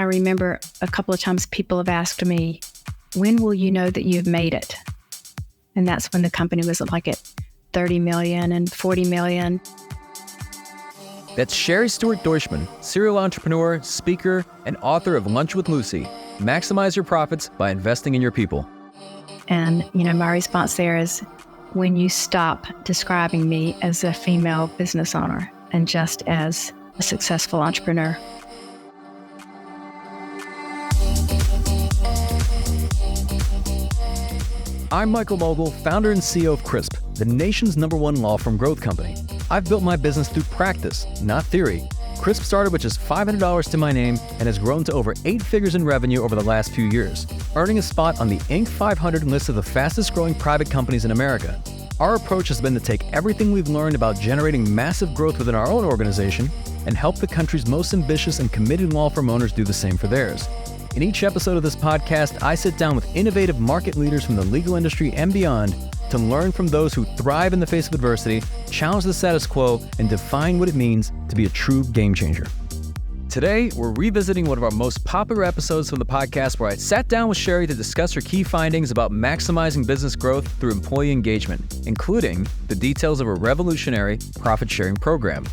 I remember a couple of times people have asked me, when will you know that you've made it? And that's when the company was like at 30 million and 40 million. That's Sherry Stewart Deutschmann, serial entrepreneur, speaker, and author of Lunch with Lucy. Maximize your profits by investing in your people. And, my response there is, when you stop describing me as a female business owner and just as a successful entrepreneur. I'm Michael Mogill, founder and CEO of CRISP, the nation's #1 law firm growth company. I've built my business through practice, not theory. CRISP started with just $500 to my name and has grown to over 8 figures in revenue over the last few years, earning a spot on the Inc. 500 list of the fastest growing private companies in America. Our approach has been to take everything we've learned about generating massive growth within our own organization and help the country's most ambitious and committed law firm owners do the same for theirs. In each episode of this podcast, I sit down with innovative market leaders from the legal industry and beyond to learn from those who thrive in the face of adversity, challenge the status quo, and define what it means to be a true game changer. Today, we're revisiting one of our most popular episodes from the podcast where I sat down with Sherry to discuss her key findings about maximizing business growth through employee engagement, including the details of a revolutionary profit-sharing program.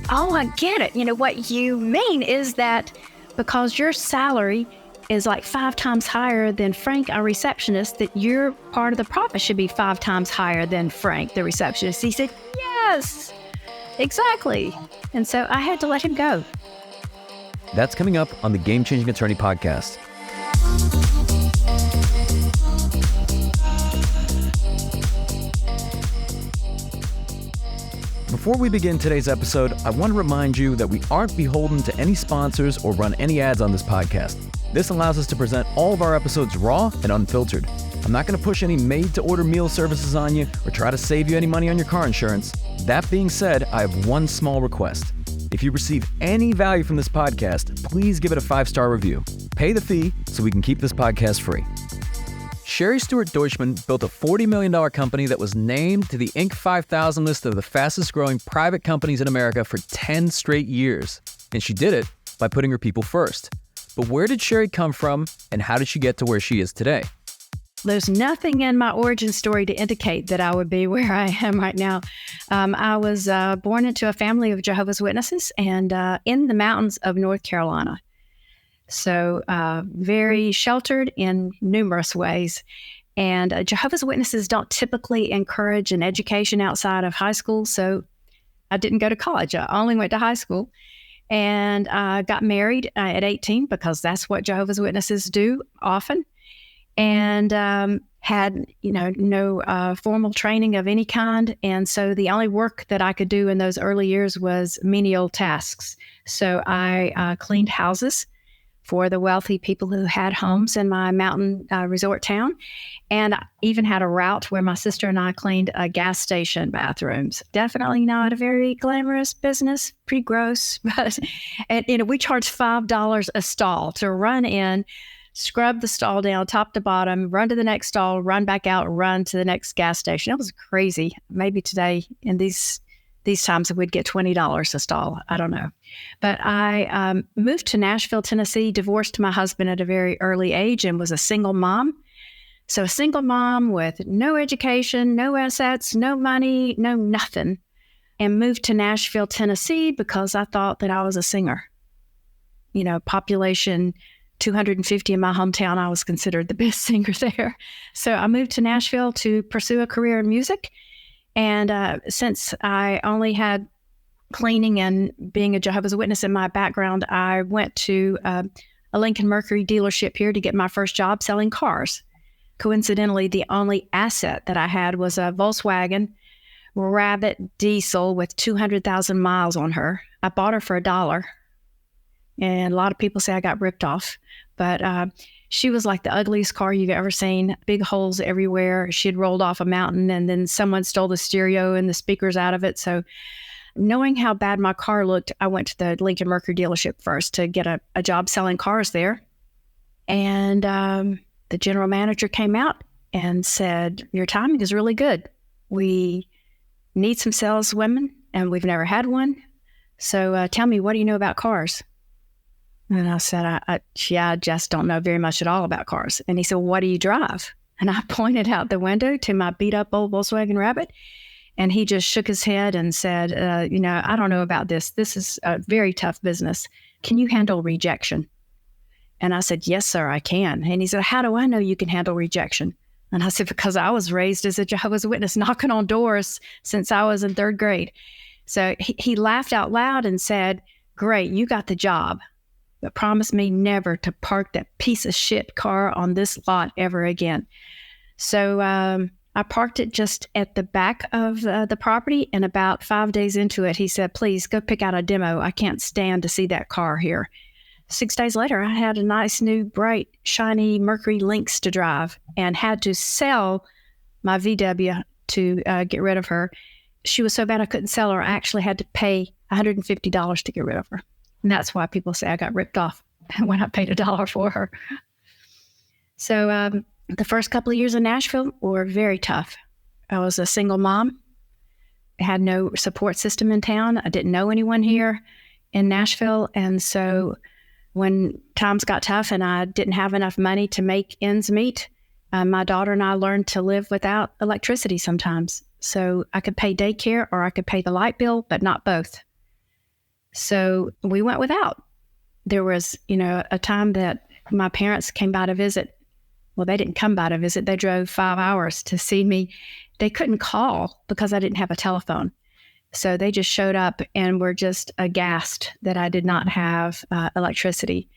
Oh, I get it. What you mean is that because your salary is like 5 times higher than Frank, our receptionist, that your part of the profit should be 5 times higher than Frank, the receptionist. He said, yes, exactly. And so I had to let him go. That's coming up on the Game Changing Attorney podcast. Before we begin today's episode, I want to remind you that we aren't beholden to any sponsors or run any ads on this podcast. This allows us to present all of our episodes raw and unfiltered. I'm not going to push any made-to-order meal services on you or try to save you any money on your car insurance. That being said, I have one small request. If you receive any value from this podcast, please give it a 5-star review. Pay the fee so we can keep this podcast free. Sherry Stewart Deutschmann built a $40 million company that was named to the Inc. 5000 list of the fastest growing private companies in America for 10 straight years. And she did it by putting her people first. But where did Sherry come from and how did she get to where she is today? There's nothing in my origin story to indicate that I would be where I am right now. I was born into a family of Jehovah's Witnesses and in the mountains of North Carolina. So very sheltered in numerous ways. And Jehovah's Witnesses don't typically encourage an education outside of high school. So I didn't go to college. I only went to high school. And I got married at 18 because that's what Jehovah's Witnesses do often. And had, no formal training of any kind. And so the only work that I could do in those early years was menial tasks. So I cleaned houses for the wealthy people who had homes in my mountain resort town. And I even had a route where my sister and I cleaned gas station bathrooms. Definitely not a very glamorous business, pretty gross. But we charged $5 a stall to run in, scrub the stall down top to bottom, run to the next stall, run back out, run to the next gas station. It was crazy. Maybe today in these times we'd get $20 a stall. I don't know. But I moved to Nashville, Tennessee, divorced my husband at a very early age and was a single mom. So a single mom with no education, no assets, no money, no nothing, and moved to Nashville, Tennessee because I thought that I was a singer. Population 250 in my hometown, I was considered the best singer there. So I moved to Nashville to pursue a career in music. And since I only had cleaning and being a Jehovah's Witness in my background, I went to a Lincoln Mercury dealership here to get my first job selling cars. Coincidentally, the only asset that I had was a Volkswagen Rabbit diesel with 200,000 miles on her. I bought her for $1. And a lot of people say I got ripped off. But she was like the ugliest car you've ever seen. Big holes everywhere. She had rolled off a mountain and then someone stole the stereo and the speakers out of it. So knowing how bad my car looked, I went to the Lincoln Mercury dealership first to get a job selling cars there. And the general manager came out and said, your timing is really good. We need some saleswomen and we've never had one. So tell me, what do you know about cars? And I said, I just don't know very much at all about cars. And he said, well, what do you drive? And I pointed out the window to my beat up old Volkswagen Rabbit. And he just shook his head and said, I don't know about this. This is a very tough business. Can you handle rejection? And I said, yes, sir, I can. And he said, how do I know you can handle rejection? And I said, because I was raised as a Jehovah's Witness, knocking on doors since I was in third grade. So he laughed out loud and said, great, you got the job, but promise me never to park that piece of shit car on this lot ever again. So I parked it just at the back of the property, and about 5 days into it, he said, please go pick out a demo. I can't stand to see that car here. 6 days later, I had a nice, new, bright, shiny Mercury Lynx to drive and had to sell my VW to get rid of her. She was so bad I couldn't sell her. I actually had to pay $150 to get rid of her. And that's why people say I got ripped off when I paid $1 for her. So the first couple of years in Nashville were very tough. I was a single mom. I had no support system in town. I didn't know anyone here in Nashville. And so when times got tough and I didn't have enough money to make ends meet, my daughter and I learned to live without electricity sometimes. So I could pay daycare or I could pay the light bill, but not both. So we went without. There was, a time that my parents came by to visit. Well, they didn't come by to visit. They drove 5 hours to see me. They couldn't call because I didn't have a telephone. So they just showed up and were just aghast that I did not have electricity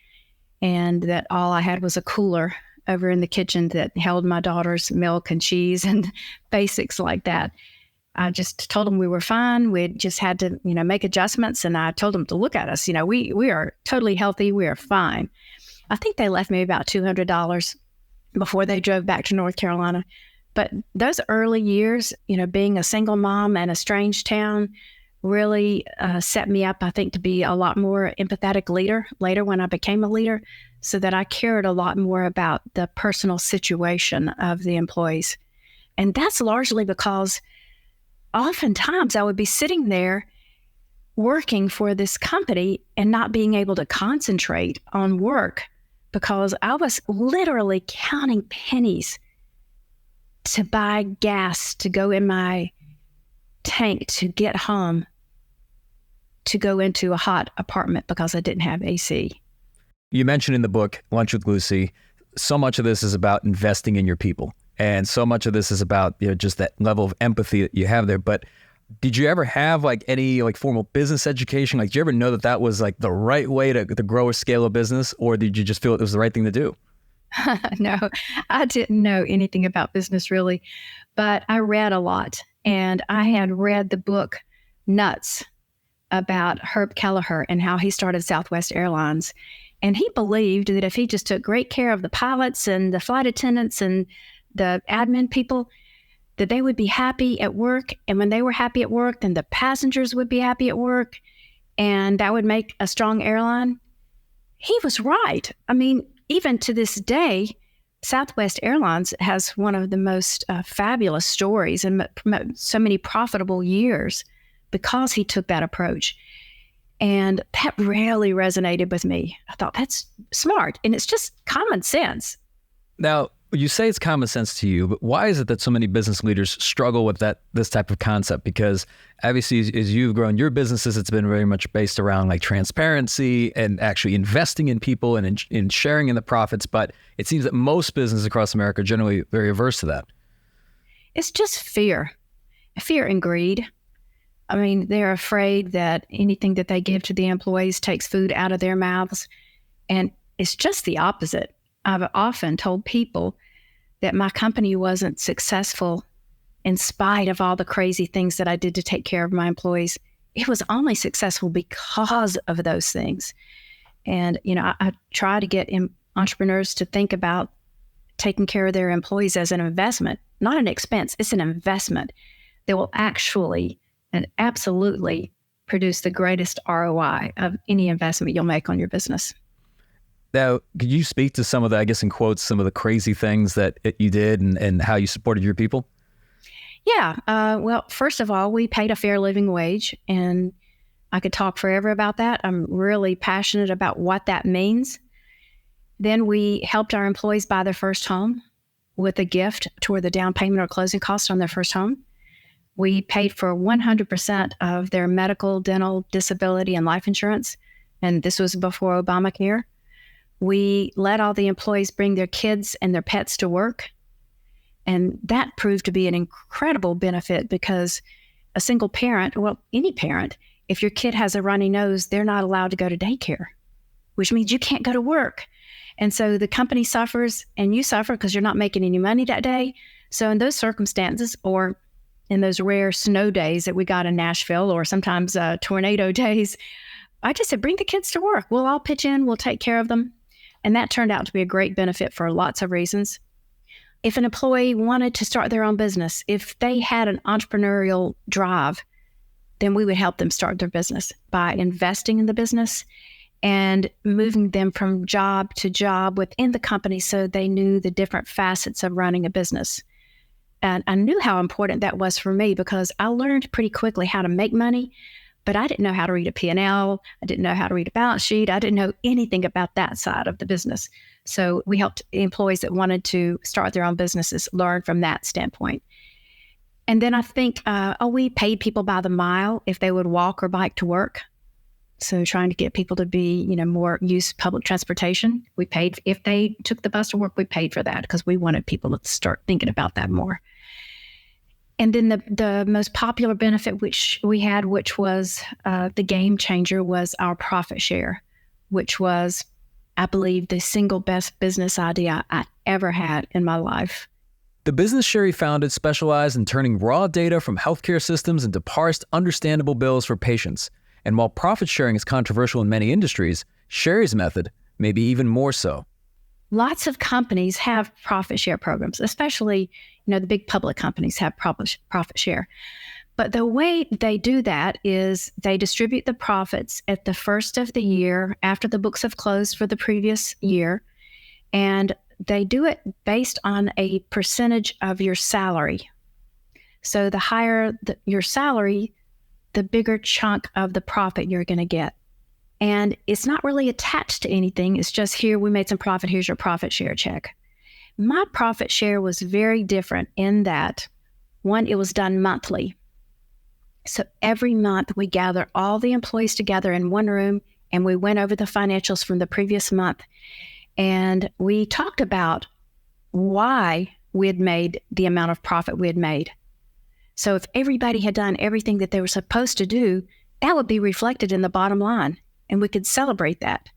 and that all I had was a cooler over in the kitchen that held my daughter's milk and cheese and basics like that. I just told them we were fine. We just had to, make adjustments. And I told them to look at us. We are totally healthy. We are fine. I think they left me about $200 before they drove back to North Carolina. But those early years, being a single mom in a strange town really set me up, I think, to be a lot more empathetic leader later when I became a leader, so that I cared a lot more about the personal situation of the employees. And that's largely because oftentimes I would be sitting there working for this company and not being able to concentrate on work because I was literally counting pennies to buy gas to go in my tank to get home to go into a hot apartment because I didn't have AC. You mentioned in the book, Lunch with Lucy, so much of this is about investing in your people. And so much of this is about, just that level of empathy that you have there. But did you ever have any formal business education? Did you ever know that was the right way to grow or scale a business? Or did you just feel it was the right thing to do? No, I didn't know anything about business really, but I read a lot. And I had read the book Nuts about Herb Kelleher and how he started Southwest Airlines. And he believed that if he just took great care of the pilots and the flight attendants and the admin people, that they would be happy at work. And when they were happy at work, then the passengers would be happy at work. And that would make a strong airline. He was right. I mean, even to this day, Southwest Airlines has one of the most fabulous stories and so many profitable years because he took that approach. And that really resonated with me. I thought, that's smart. And it's just common sense. Now, you say it's common sense to you, but why is it that so many business leaders struggle with this type of concept? Because obviously, as you've grown your businesses, it's been very much based around transparency and actually investing in people and in sharing in the profits. But it seems that most businesses across America are generally very averse to that. It's just fear and greed. I mean, they're afraid that anything that they give to the employees takes food out of their mouths. And it's just the opposite. I've often told people that my company wasn't successful in spite of all the crazy things that I did to take care of my employees. It was only successful because of those things. And, I try to get entrepreneurs to think about taking care of their employees as an investment, not an expense. It's an investment that will actually and absolutely produce the greatest ROI of any investment you'll make on your business. Now, could you speak to some of the, I guess in quotes, some of the crazy things that you did and how you supported your people? Yeah. Well, first of all, we paid a fair living wage. And I could talk forever about that. I'm really passionate about what that means. Then we helped our employees buy their first home with a gift toward the down payment or closing costs on their first home. We paid for 100% of their medical, dental, disability, and life insurance. And this was before Obamacare. We let all the employees bring their kids and their pets to work. And that proved to be an incredible benefit because a single parent, well, any parent, if your kid has a runny nose, they're not allowed to go to daycare, which means you can't go to work. And so the company suffers and you suffer because you're not making any money that day. So in those circumstances, or in those rare snow days that we got in Nashville, or sometimes tornado days, I just said, bring the kids to work. We'll all pitch in. We'll take care of them. And that turned out to be a great benefit for lots of reasons. If an employee wanted to start their own business, if they had an entrepreneurial drive, then we would help them start their business by investing in the business and moving them from job to job within the company so they knew the different facets of running a business. And I knew how important that was for me because I learned pretty quickly how to make money, but I didn't know how to read a P&L. I didn't know how to read a balance sheet. I didn't know anything about that side of the business. So we helped employees that wanted to start their own businesses learn from that standpoint. And then I think, we paid people by the mile if they would walk or bike to work. So trying to get people to be, more use public transportation. We paid, if they took the bus to work, we paid for that because we wanted people to start thinking about that more. And then the most popular benefit which we had, which was the game changer, was our profit share, which was, I believe, the single best business idea I ever had in my life. The business Sherry founded specialized in turning raw data from healthcare systems into parsed, understandable bills for patients. And while profit sharing is controversial in many industries, Sherry's method may be even more so. Lots of companies have profit share programs, especially, the big public companies have profit share. But the way they do that is they distribute the profits at the first of the year after the books have closed for the previous year. And they do it based on a percentage of your salary. So the higher your salary, the bigger chunk of the profit you're going to get. And it's not really attached to anything. It's just, here, we made some profit. Here's your profit share check. My profit share was very different in that, one, it was done monthly. So every month we gather all the employees together in one room and we went over the financials from the previous month. And we talked about why we had made the amount of profit we had made. So if everybody had done everything that they were supposed to do, that would be reflected in the bottom line, and we could celebrate that.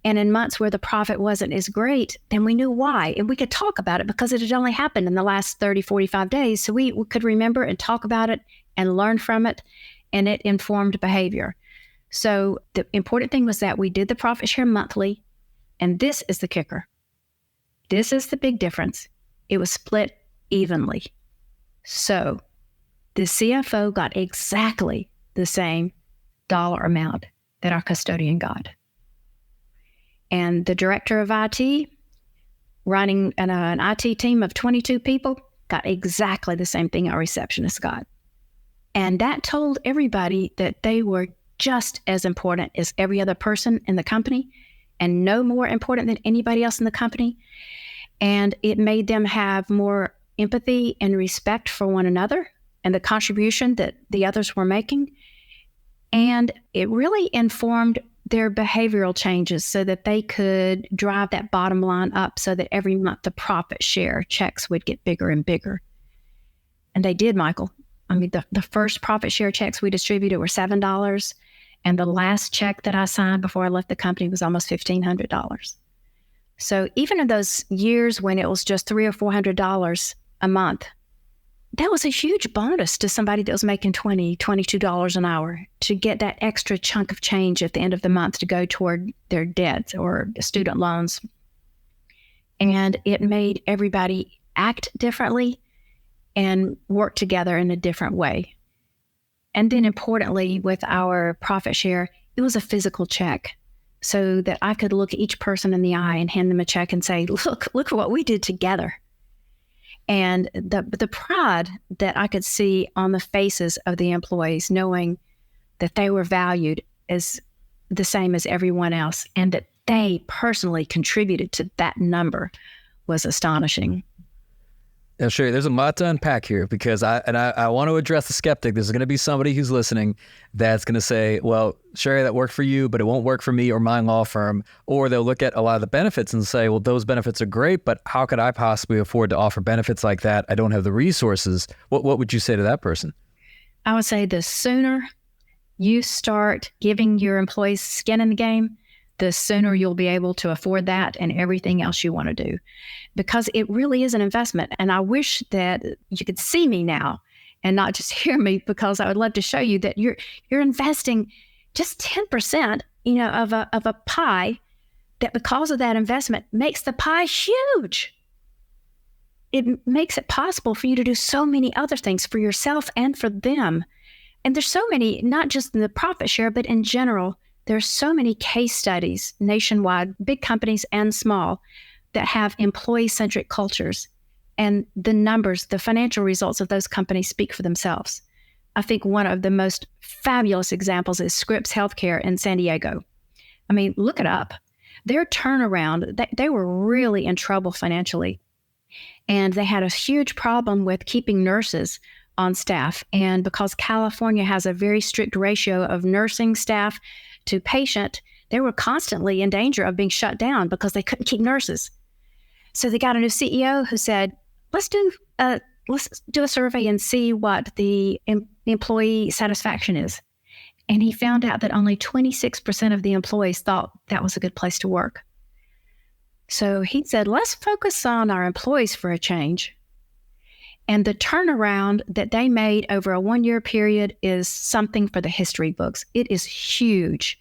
And in months where the profit wasn't as great, then we knew why, and we could talk about it because it had only happened in the last 30, 45 days. So we could remember and talk about it and learn from it, and it informed behavior. So the important thing was that we did the profit share monthly, and this is the kicker. This is the big difference. It was split evenly. So the CFO got exactly the same dollar amount that our custodian got. And the director of IT, running an IT team of 22 people, got exactly the same thing our receptionist got. And that told everybody that they were just as important as every other person in the company and no more important than anybody else in the company. And it made them have more empathy and respect for one another and the contribution that the others were making. And it really informed their behavioral changes so that they could drive that bottom line up so that every month the profit share checks would get bigger and bigger. And they did, Michael. I mean, the first profit share checks we distributed were $7. And the last check that I signed before I left the company was almost $1,500. So even in those years when it was just $300 or $400 a month, that was a huge bonus to somebody that was making $20, $22 an hour to get that extra chunk of change at the end of the month to go toward their debts or student loans. And it made everybody act differently and work together in a different way. And then importantly, with our profit share, it was a physical check so that I could look each person in the eye and hand them a check and say, look at what we did together. And the pride that I could see on the faces of the employees, knowing that they were valued as the same as everyone else, and that they personally contributed to that number was astonishing. Now, Sherry, there's a lot to unpack here, because I want to address the skeptic. There's going to be somebody who's listening that's going to say, well, Sherry, that worked for you, but it won't work for me or my law firm. Or they'll look at a lot of the benefits and say, well, those benefits are great, but how could I possibly afford to offer benefits like that? I don't have the resources. What would you say to that person? I would say the sooner you start giving your employees skin in the game, the sooner you'll be able to afford that and everything else you want to do, because it really is an investment. And I wish that you could see me now and not just hear me, because I would love to show you that you're investing just 10%, of a pie, that because of that investment makes the pie huge. It makes it possible for you to do so many other things for yourself and for them. And there's so many, not just in the profit share, but in general. There's so many case studies nationwide, big companies and small, that have employee-centric cultures. And the numbers, the financial results of those companies speak for themselves. I think one of the most fabulous examples is Scripps Healthcare in San Diego. I mean, look it up. Their turnaround, they were really in trouble financially. And they had a huge problem with keeping nurses on staff. And because California has a very strict ratio of nursing staff to patient, they were constantly in danger of being shut down because they couldn't keep nurses. So they got a new CEO who said, let's do a survey and see what the employee satisfaction is. And he found out that only 26% of the employees thought that was a good place to work. So he said, let's focus on our employees for a change. And the turnaround that they made over a 1-year period is something for the history books. It is huge.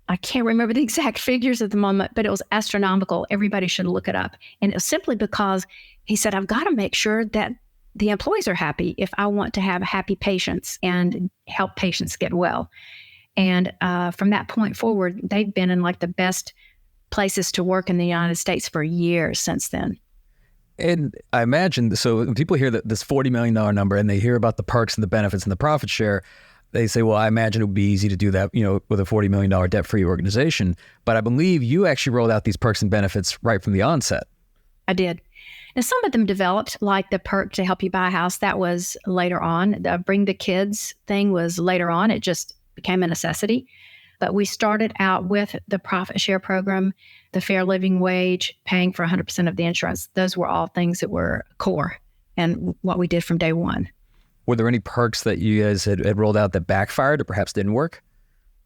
I can't remember the exact figures at the moment, but it was astronomical. Everybody should look it up. And it was simply because he said, I've got to make sure that the employees are happy if I want to have happy patients and help patients get well. And from that point forward, they've been in like the best places to work in the United States for years since then. And I imagine, so when people hear this $40 million number and they hear about the perks and the benefits and the profit share, they say, well, I imagine it would be easy to do that, with a $40 million debt-free organization. But I believe you actually rolled out these perks and benefits right from the onset. I did. And some of them developed, like the perk to help you buy a house. That was later on. The bring the kids thing was later on. It just became a necessity. But we started out with the profit share program, the fair living wage, paying for 100% of the insurance. Those were all things that were core and what we did from day one. Were there any perks that you guys had rolled out that backfired or perhaps didn't work?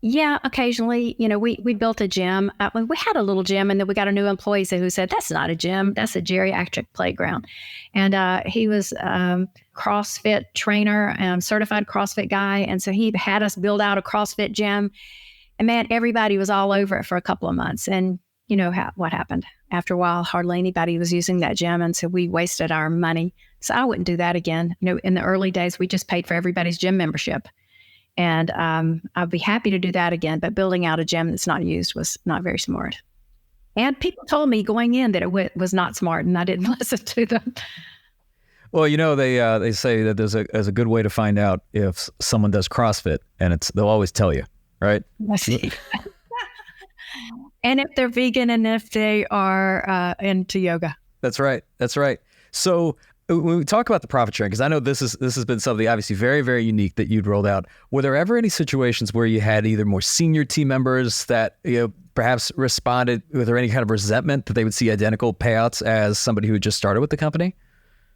Yeah, occasionally, we built a gym. We had a little gym, and then we got a new employee who said, that's not a gym, that's a geriatric playground. And he was CrossFit trainer, certified CrossFit guy. And so he had us build out a CrossFit gym. And man, everybody was all over it for a couple of months. And you know what happened. After a while, hardly anybody was using that gym. And so we wasted our money. So I wouldn't do that again. In the early days, we just paid for everybody's gym membership. And I'd be happy to do that again. But building out a gym that's not used was not very smart. And people told me going in that it was not smart, and I didn't listen to them. Well, they say that there's a good way to find out if someone does CrossFit, and they'll always tell you, right? And if they're vegan, and if they are into yoga. That's right. So when we talk about the profit sharing, because I know this has been something obviously very, very unique that you'd rolled out. Were there ever any situations where you had either more senior team members that perhaps responded? Was there any kind of resentment that they would see identical payouts as somebody who had just started with the company?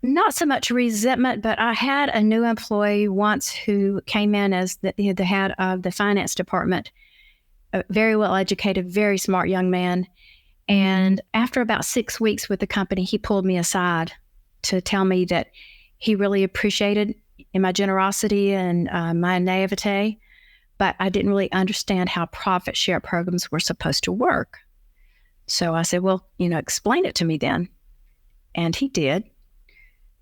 Not so much resentment, but I had a new employee once who came in as the head of the finance department, a very well educated, very smart young man. And after about 6 weeks with the company, he pulled me aside to tell me that he really appreciated my generosity and my naivete, but I didn't really understand how profit share programs were supposed to work. So I said, well, explain it to me then. And he did.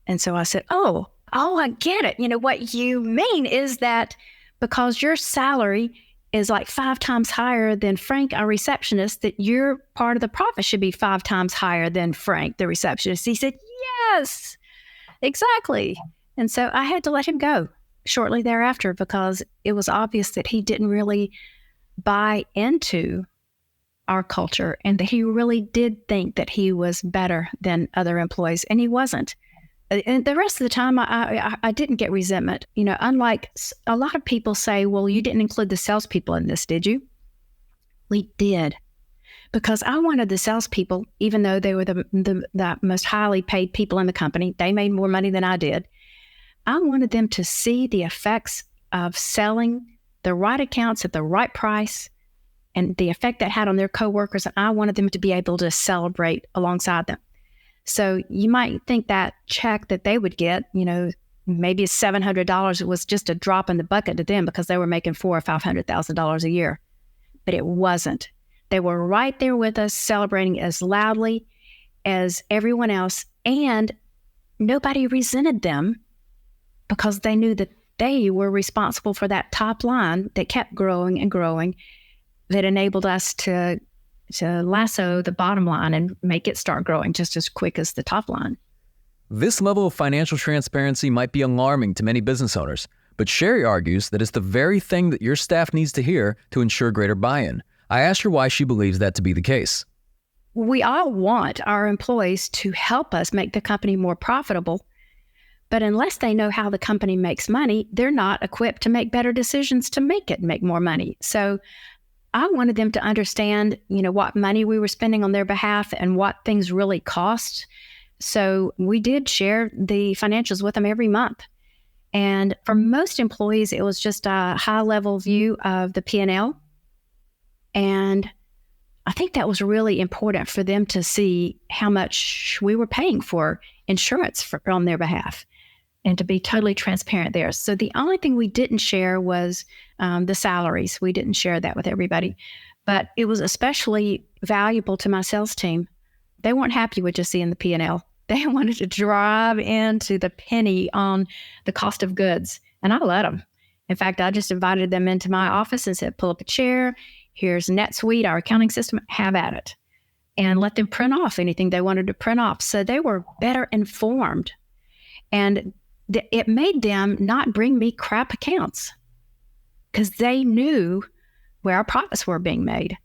And so I said, oh, I get it. What you mean is that because your salary is like 5 times higher than Frank, our receptionist, that your part of the profit should be 5 times higher than Frank, the receptionist. He said, yes, exactly. And so I had to let him go shortly thereafter because it was obvious that he didn't really buy into our culture and that he really did think that he was better than other employees, and he wasn't. And the rest of the time, I didn't get resentment. Unlike a lot of people say, well, you didn't include the salespeople in this, did you? We did. Because I wanted the salespeople, even though they were the most highly paid people in the company, they made more money than I did. I wanted them to see the effects of selling the right accounts at the right price and the effect that had on their coworkers. And I wanted them to be able to celebrate alongside them. So you might think that check that they would get, maybe $700, it was just a drop in the bucket to them because they were making $400,000 or $500,000 a year. But it wasn't. They were right there with us, celebrating as loudly as everyone else, and nobody resented them because they knew that they were responsible for that top line that kept growing and growing, that enabled us to lasso the bottom line and make it start growing just as quick as the top line. This level of financial transparency might be alarming to many business owners, but Sherry argues that it's the very thing that your staff needs to hear to ensure greater buy-in. I asked her why she believes that to be the case. We all want our employees to help us make the company more profitable, but unless they know how the company makes money, they're not equipped to make better decisions to make it make more money. So I wanted them to understand, what money we were spending on their behalf and what things really cost. So we did share the financials with them every month. And for most employees, it was just a high-level view of the P&L. And I think that was really important for them to see how much we were paying for insurance on their behalf and to be totally transparent there. So the only thing we didn't share was the salaries. We didn't share that with everybody. But it was especially valuable to my sales team. They weren't happy with just seeing the P&L. They wanted to drive into the penny on the cost of goods. And I let them. In fact, I just invited them into my office and said, pull up a chair. Here's NetSuite, our accounting system, have at it. And let them print off anything they wanted to print off. So they were better informed. And it made them not bring me crap accounts because they knew where our profits were being made.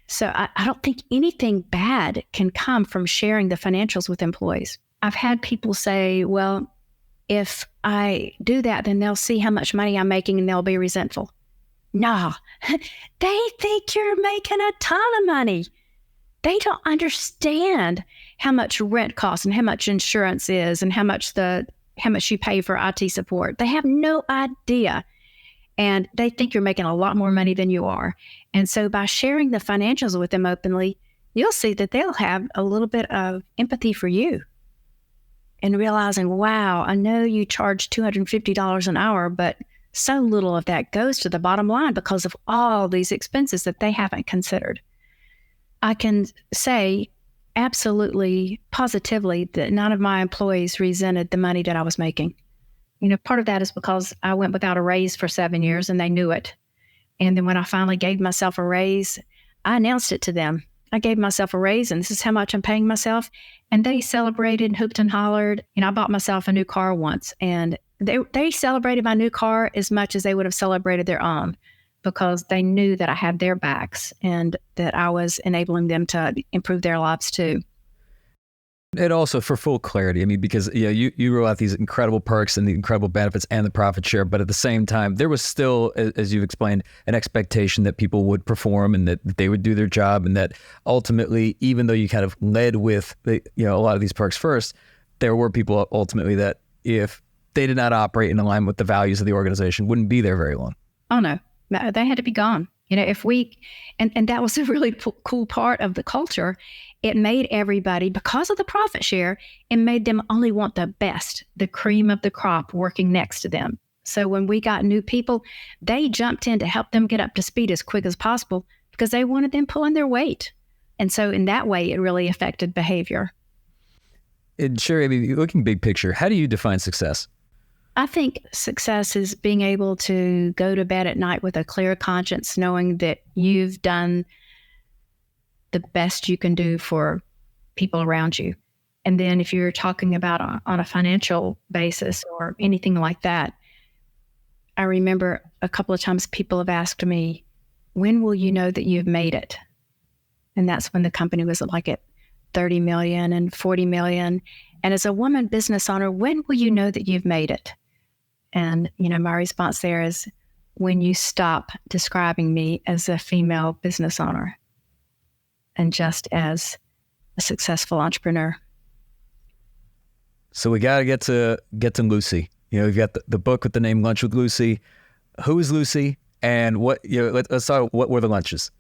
So I don't think anything bad can come from sharing the financials with employees. I've had people say, well, if I do that, then they'll see how much money I'm making and they'll be resentful. No, they think you're making a ton of money. They don't understand how much rent costs and how much insurance is and how much you pay for IT support. They have no idea. And they think you're making a lot more money than you are. And so by sharing the financials with them openly, you'll see that they'll have a little bit of empathy for you and realizing, wow, I know you charge $250 an hour, but so little of that goes to the bottom line because of all these expenses that they haven't considered. I can say absolutely, positively that none of my employees resented the money that I was making. Part of that is because I went without a raise for 7 years and they knew it. And then when I finally gave myself a raise, I announced it to them. I gave myself a raise and this is how much I'm paying myself. And they celebrated, hooped and hollered. I bought myself a new car once and they celebrated my new car as much as they would have celebrated their own because they knew that I had their backs and that I was enabling them to improve their lives too. And also for full clarity, because you roll out these incredible perks and the incredible benefits and the profit share, but at the same time, there was still, as you've explained, an expectation that people would perform and that they would do their job, and that ultimately, even though you kind of led with a lot of these perks first, there were people ultimately that if they did not operate in alignment with the values of the organization, wouldn't be there very long. Oh no, they had to be gone. If we, and that was a really cool part of the culture. It made everybody, because of the profit share, it made them only want the best, the cream of the crop working next to them. So when we got new people, they jumped in to help them get up to speed as quick as possible because they wanted them pulling their weight. And so in that way, it really affected behavior. And Sherry, looking big picture, how do you define success? I think success is being able to go to bed at night with a clear conscience, knowing that you've done the best you can do for people around you. And then if you're talking about on a financial basis or anything like that, I remember a couple of times people have asked me, when will you know that you've made it? And that's when the company was like at 30 million and 40 million. And as a woman business owner, when will you know that you've made it? And, my response there is when you stop describing me as a female business owner and just as a successful entrepreneur. So we got to get to Lucy. We've got the book with the name Lunch with Lucy. Who is Lucy? And what, let's start, what were the lunches?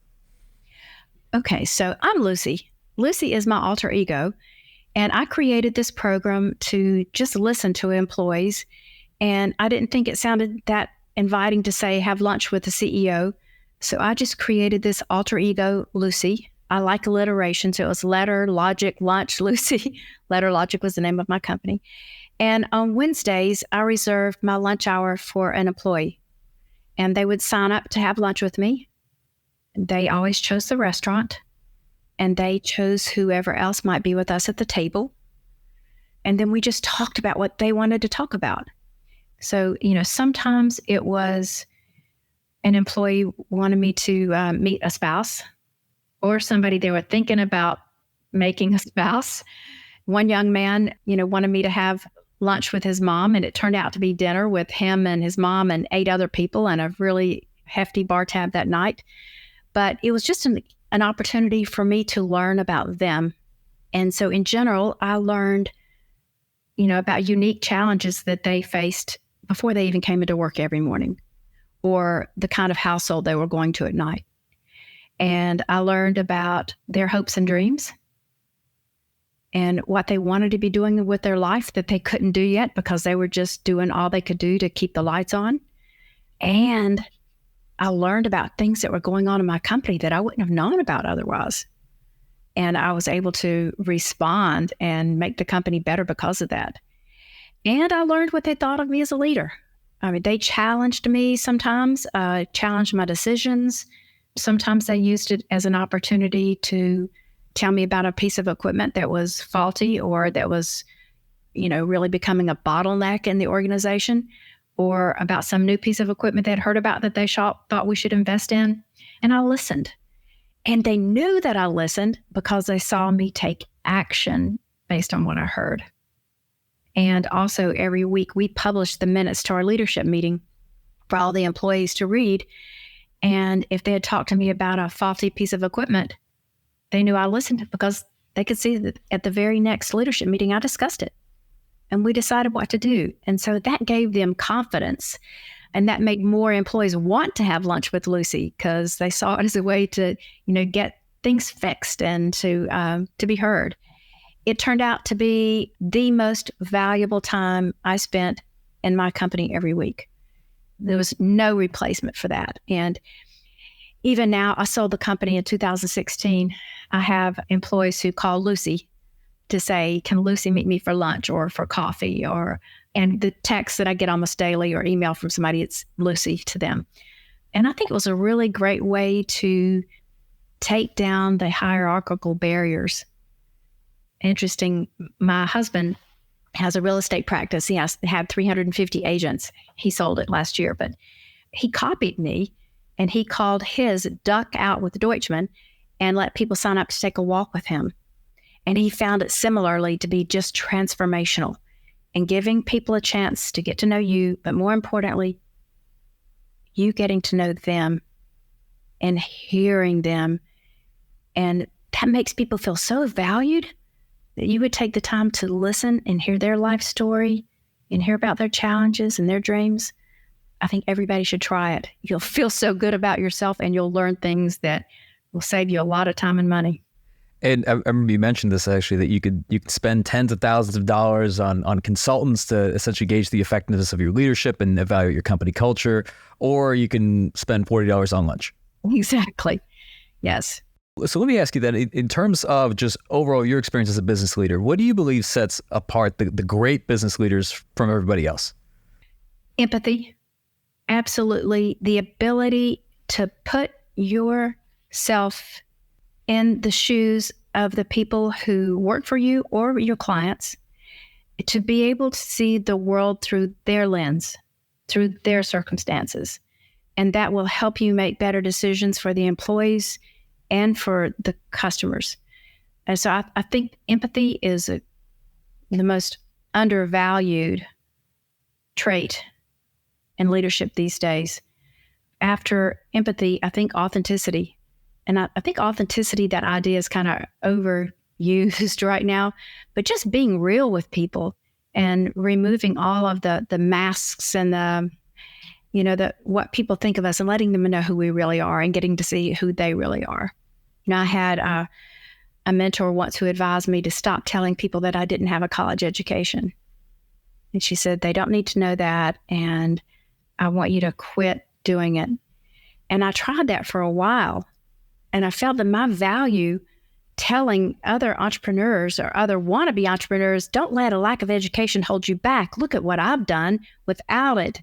Okay, so I'm Lucy. Lucy is my alter ego. And I created this program to just listen to employees. And I didn't think it sounded that inviting to say, have lunch with the CEO. So I just created this alter ego, Lucy. I like alliteration. So it was letter, logic, lunch, Lucy. Letter Logic was the name of my company. And on Wednesdays, I reserved my lunch hour for an employee. And they would sign up to have lunch with me. They always chose the restaurant. And they chose whoever else might be with us at the table. And then we just talked about what they wanted to talk about. So, sometimes it was an employee wanted me to meet a spouse or somebody they were thinking about making a spouse. One young man, wanted me to have lunch with his mom, and it turned out to be dinner with him and his mom and 8 other people and a really hefty bar tab that night. But it was just an opportunity for me to learn about them. And so in general, I learned, about unique challenges that they faced before they even came into work every morning, or the kind of household they were going to at night. And I learned about their hopes and dreams and what they wanted to be doing with their life that they couldn't do yet because they were just doing all they could do to keep the lights on. And I learned about things that were going on in my company that I wouldn't have known about otherwise. And I was able to respond and make the company better because of that. And I learned what they thought of me as a leader. I mean, they challenged me sometimes, challenged my decisions. Sometimes they used it as an opportunity to tell me about a piece of equipment that was faulty or that was, really becoming a bottleneck in the organization, or about some new piece of equipment they'd heard about that they thought we should invest in. And I listened. And they knew that I listened because they saw me take action based on what I heard. And also every week we published the minutes to our leadership meeting for all the employees to read. And if they had talked to me about a faulty piece of equipment, they knew I listened because they could see that at the very next leadership meeting, I discussed it and we decided what to do. And so that gave them confidence, and that made more employees want to have lunch with Lucy because they saw it as a way to, get things fixed and to be heard. It turned out to be the most valuable time I spent in my company every week. There was no replacement for that. And even now, I sold the company in 2016. I have employees who call Lucy to say, can Lucy meet me for lunch or for coffee? And the text that I get almost daily or email from somebody, it's Lucy to them. And I think it was a really great way to take down the hierarchical barriers. Interesting, my husband has a real estate practice. He had 350 agents. He sold it last year, but he copied me and he called his Duck Out with Deutschman and let people sign up to take a walk with him. And he found it similarly to be just transformational and giving people a chance to get to know you, but more importantly, you getting to know them and hearing them. And that makes people feel so valued that you would take the time to listen and hear their life story and hear about their challenges and their dreams. I think everybody should try it. You'll feel so good about yourself and you'll learn things that will save you a lot of time and money. And I remember you mentioned this actually, that you could spend tens of thousands of dollars on consultants to essentially gauge the effectiveness of your leadership and evaluate your company culture, or you can spend $40 on lunch. Exactly. Yes. So let me ask you then, in terms of just overall your experience as a business leader, what do you believe sets apart the great business leaders from everybody else? Empathy. Absolutely. The ability to put yourself in the shoes of the people who work for you or your clients, to be able to see the world through their lens, through their circumstances. And that will help you make better decisions for the employees and for the customers. And so I think empathy is the most undervalued trait in leadership these days. After empathy, I think authenticity. And I think authenticity, that idea is kind of overused right now, but just being real with people and removing all of the masks and what people think of us and letting them know who we really are and getting to see who they really are. I had a mentor once who advised me to stop telling people that I didn't have a college education. And she said, they don't need to know that, and I want you to quit doing it. And I tried that for a while, and I felt that my value telling other entrepreneurs or other wannabe entrepreneurs, don't let a lack of education hold you back. Look at what I've done without it,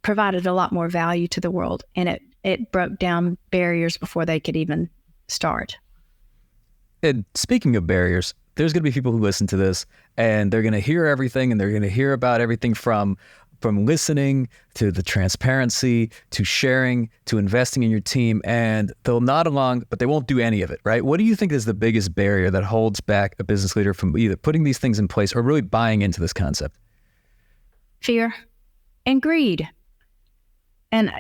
provided a lot more value to the world. And it broke down barriers before they could even start. And speaking of barriers, there's going to be people who listen to this and they're going to hear everything, and they're going to hear about everything from listening to the transparency to sharing to investing in your team, and they'll nod along, but they won't do any of it, right? What do you think is the biggest barrier that holds back a business leader from either putting these things in place or really buying into this concept? Fear and greed. And,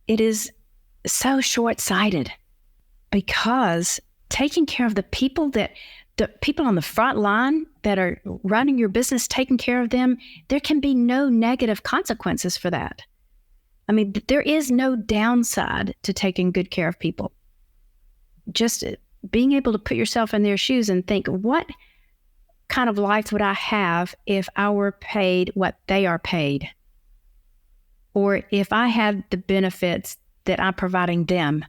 it is so short-sighted, because taking care of the people on the front line that are running your business, taking care of them, there can be no negative consequences for that. I mean, there is no downside to taking good care of people. Just being able to put yourself in their shoes and think, what kind of life would I have if I were paid what they are paid? Or if I had the benefits that I'm providing them,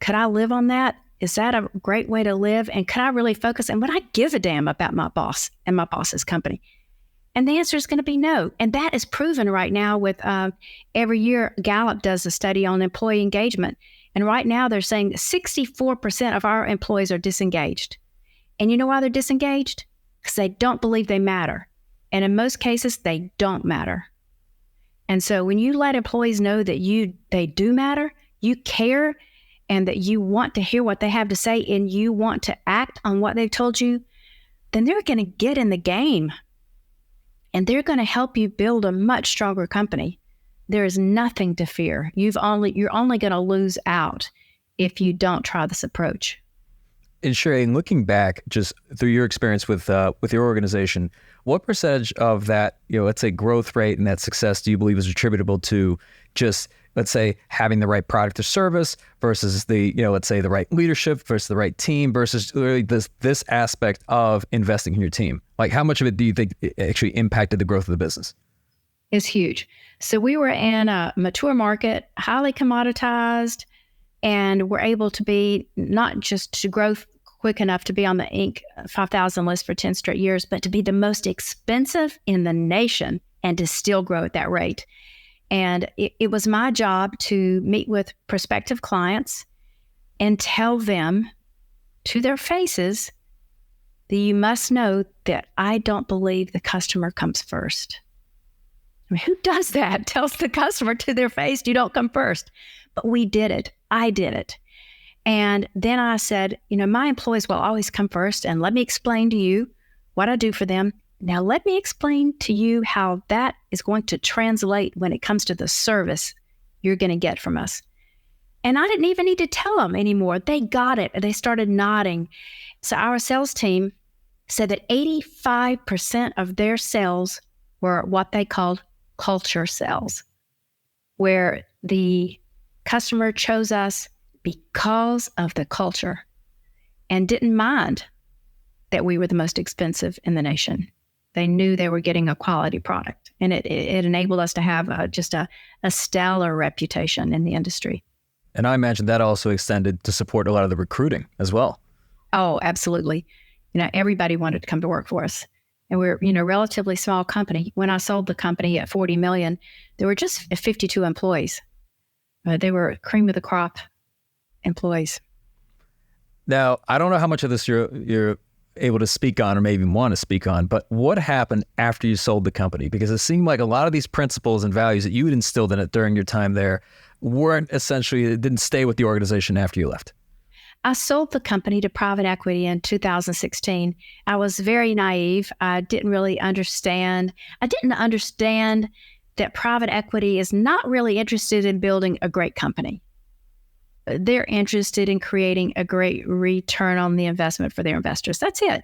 could I live on that? Is that a great way to live? And could I really focus? And would I give a damn about my boss and my boss's company? And the answer is going to be no. And that is proven right now with every year Gallup does a study on employee engagement. And right now they're saying that 64% of our employees are disengaged. And you know why they're disengaged? Because they don't believe they matter. And in most cases, they don't matter. And so when you let employees know that they do matter, you care, and that you want to hear what they have to say and you want to act on what they've told you, then they're going to get in the game and they're going to help you build a much stronger company. There is nothing to fear. You're only going to lose out if you don't try this approach. And Sherry, looking back just through your experience with your organization, what percentage of that, let's say growth rate and that success do you believe is attributable to just, let's say, having the right product or service versus the, let's say the right leadership versus the right team versus really this aspect of investing in your team? Like, how much of it do you think actually impacted the growth of the business? It's huge. So we were in a mature market, highly commoditized, and we're able to be not just to grow quick enough to be on the Inc. 5,000 list for 10 straight years, but to be the most expensive in the nation and to still grow at that rate. And it was my job to meet with prospective clients and tell them to their faces that you must know that I don't believe the customer comes first. I mean, who does that? Tells the customer to their face, you don't come first. But we did it. I did it. And then I said, my employees will always come first, and let me explain to you what I do for them. Now, let me explain to you how that is going to translate when it comes to the service you're going to get from us. And I didn't even need to tell them anymore. They got it. They started nodding. So our sales team said that 85% of their sales were what they called culture sales, where the customer chose us because of the culture and didn't mind that we were the most expensive in the nation. They knew they were getting a quality product, and it enabled us to have just a stellar reputation in the industry. And I imagine that also extended to support a lot of the recruiting as well. Oh, absolutely. Everybody wanted to come to work for us. And we're, a relatively small company. When I sold the company at $40 million, there were just 52 employees. They were cream of the crop employees. Now, I don't know how much of this you're able to speak on or maybe even want to speak on, but what happened after you sold the company? Because it seemed like a lot of these principles and values that you had instilled in it during your time there it didn't stay with the organization after you left. I sold the company to private equity in 2016. I was very naive. I didn't understand that private equity is not really interested in building a great company. They're interested in creating a great return on the investment for their investors. That's it.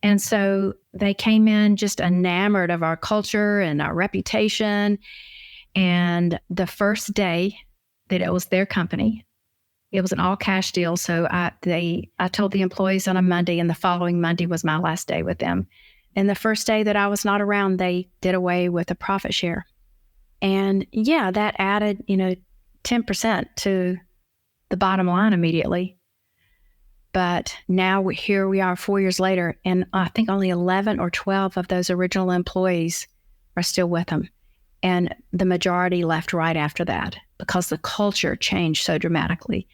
And so they came in just enamored of our culture and our reputation. And the first day that it was their company, it was an all-cash deal. So I told the employees on a Monday, and the following Monday was my last day with them. And the first day that I was not around, they did away with the profit share. And yeah, that added, 10% to the bottom line immediately. But now here we are 4 years later, and I think only 11 or 12 of those original employees are still with them. And the majority left right after that because the culture changed so dramatically.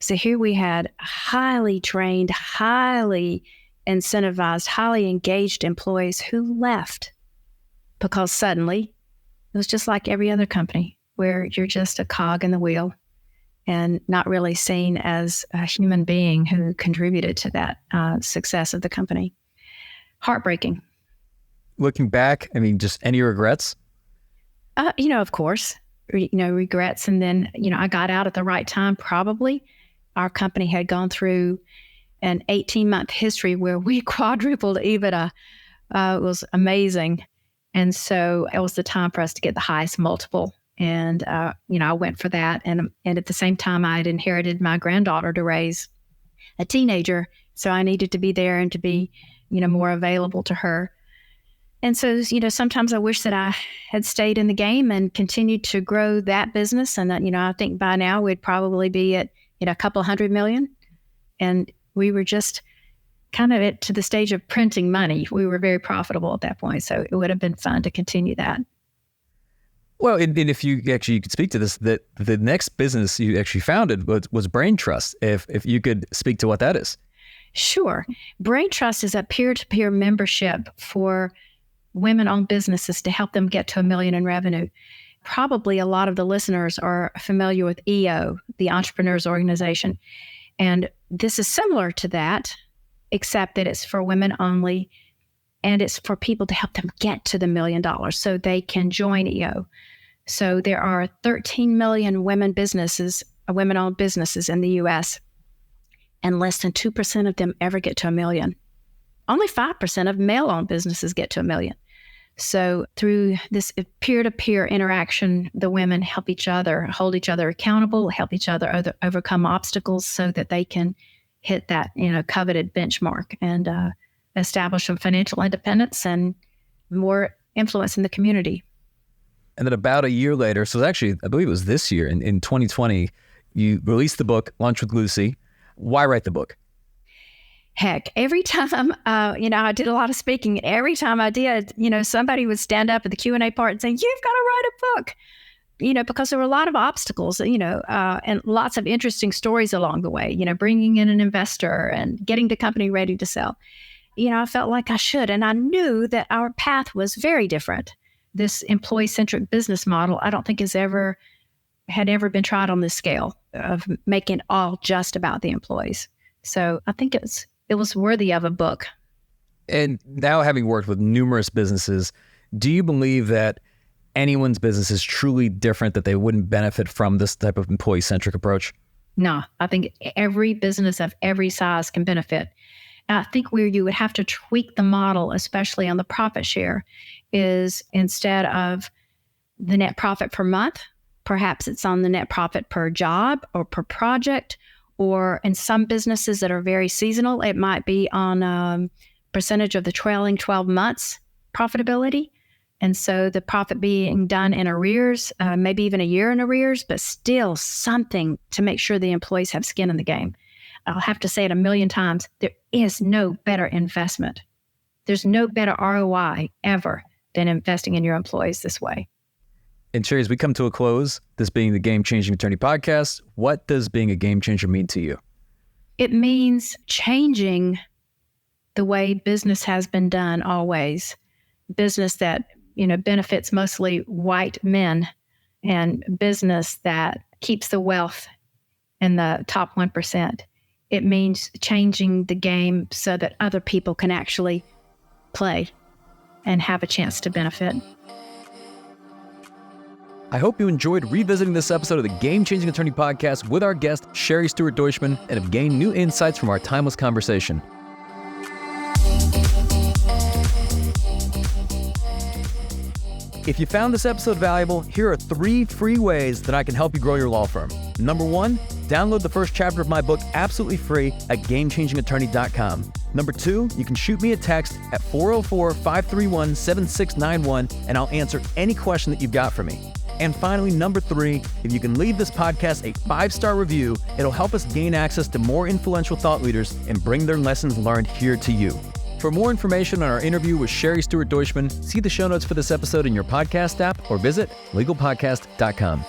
So here we had highly trained, highly incentivized, highly engaged employees who left because suddenly it was just like every other company where you're just a cog in the wheel and not really seen as a human being who contributed to that success of the company. Heartbreaking. Looking back, just any regrets? Of course, regrets. And then, I got out at the right time, probably. Our company had gone through an 18-month history where we quadrupled EBITDA. It was amazing. And so it was the time for us to get the highest multiple. And, I went for that. And at the same time, I had inherited my granddaughter to raise a teenager. So I needed to be there and to be, more available to her. And so, sometimes I wish that I had stayed in the game and continued to grow that business. And that, I think by now we'd probably be at, a couple $100 million. And we were just kind of to the stage of printing money. We were very profitable at that point. So it would have been fun to continue that. Well, and if you could speak to this, that the next business you actually founded was Brain Trust. If you could speak to what that is. Sure. Brain Trust is a peer-to-peer membership for women-owned businesses to help them get to $1 million in revenue. Probably a lot of the listeners are familiar with EO, the Entrepreneurial Organization. And this is similar to that, except that it's for women only. And it's for people to help them get to the $1 million so they can join EO. So there are 13 million women-owned businesses in the U.S., and less than 2% of them ever get to $1 million. Only 5% of male-owned businesses get to $1 million. So through this peer-to-peer interaction, the women help each other, hold each other accountable, help each other overcome obstacles so that they can hit that, coveted benchmark and establish some financial independence and more influence in the community. And then about a year later, so actually, I believe it was this year, in 2020, you released the book, Lunch with Lucy. Why write the book? Heck, every time, I did a lot of speaking. Every time I did, somebody would stand up at the Q&A part and say, you've got to write a book, because there were a lot of obstacles, and lots of interesting stories along the way, bringing in an investor and getting the company ready to sell. I felt like I should, and I knew that our path was very different. This employee-centric business model, I don't think had ever been tried on this scale of making it all just about the employees. So I think it was worthy of a book. And now, having worked with numerous businesses, do you believe that anyone's business is truly different, that they wouldn't benefit from this type of employee-centric approach? No, I think every business of every size can benefit. I think where you would have to tweak the model, especially on the profit share, is instead of the net profit per month, perhaps it's on the net profit per job or per project, or in some businesses that are very seasonal, it might be on percentage of the trailing 12 months profitability. And so the profit being done in arrears, maybe even a year in arrears, but still something to make sure the employees have skin in the game. I'll have to say it 1 million times, there is no better investment. There's no better ROI ever than investing in your employees this way. And Sherry, as we come to a close, this being the Game Changing Attorney podcast, what does being a game changer mean to you? It means changing the way business has been done always, business that, benefits mostly white men and business that keeps the wealth in the top 1%. It means changing the game so that other people can actually play and have a chance to benefit. I hope you enjoyed revisiting this episode of the Game Changing Attorney Podcast with our guest, Sherry Stewart Deutschmann, and have gained new insights from our timeless conversation. If you found this episode valuable, here are 3 free ways that I can help you grow your law firm. Number 1, download the first chapter of my book absolutely free at GameChangingAttorney.com. Number 2, you can shoot me a text at 404-531-7691 and I'll answer any question that you've got for me. And finally, number 3, if you can leave this podcast a 5-star review, it'll help us gain access to more influential thought leaders and bring their lessons learned here to you. For more information on our interview with Sherry Stewart Deutschmann, see the show notes for this episode in your podcast app or visit legalpodcast.com.